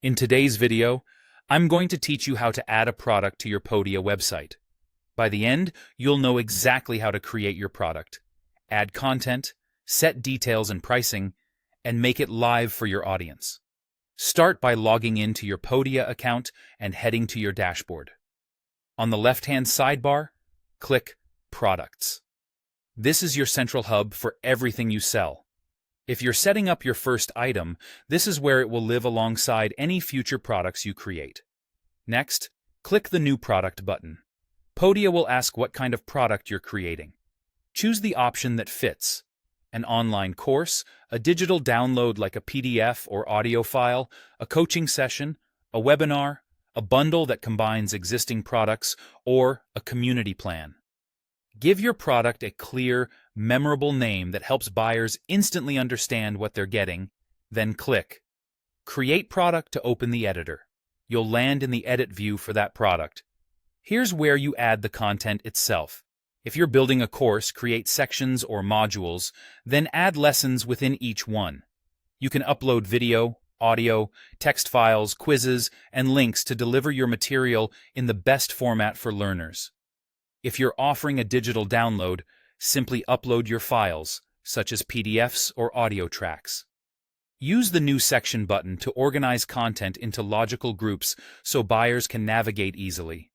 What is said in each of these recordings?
In today's video, I'm going to teach you how to add a product to your Podia website. By the end, you'll know exactly how to create your product, add content, set details and pricing, and make it live for your audience. Start by logging into your Podia account and heading to your dashboard. On the left-hand sidebar, click Products. This is your central hub for everything you sell. If you're setting up your first item, this is where it will live alongside any future products you create. Next, click the New Product button. Podia will ask what kind of product you're creating. Choose the option that fits: an online course, a digital download like a PDF or audio file, a coaching session, a webinar, a bundle that combines existing products, or a community plan. Give your product a clear, memorable name that helps buyers instantly understand what they're getting, then click Create Product to open the editor. You'll land in the edit view for that product. Here's where you add the content itself. If you're building a course, create sections or modules, then add lessons within each one. You can upload video, audio, text files, quizzes, and links to deliver your material in the best format for learners. If you're offering a digital download, simply upload your files, such as PDFs or audio tracks. Use the New Section button to organize content into logical groups so buyers can navigate easily.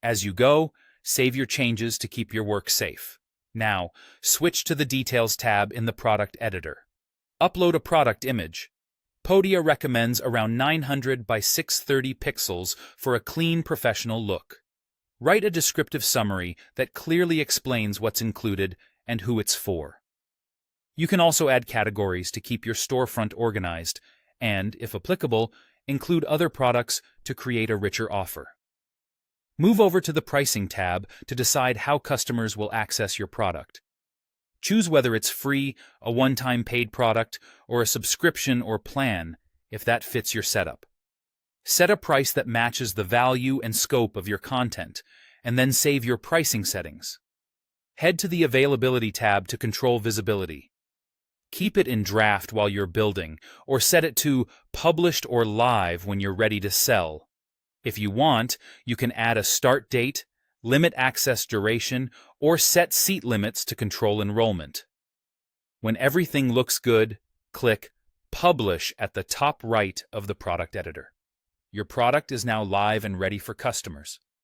As you go, save your changes to keep your work safe. Now, switch to the Details tab in the Product Editor. Upload a product image. Podia recommends around 900 by 630 pixels for a clean, professional look. Write a descriptive summary that clearly explains what's included and who it's for. You can also add categories to keep your storefront organized and, if applicable, include other products to create a richer offer. Move over to the Pricing tab to decide how customers will access your product. Choose whether it's free, a one-time paid product, or a subscription or plan if that fits your setup. Set a price that matches the value and scope of your content, and then save your pricing settings. Head to the Availability tab to control visibility. Keep it in draft while you're building, or set it to Published or Live when you're ready to sell. If you want, you can add a start date, limit access duration, or set seat limits to control enrollment. When everything looks good, click Publish at the top right of the product editor. Your product is now live and ready for customers.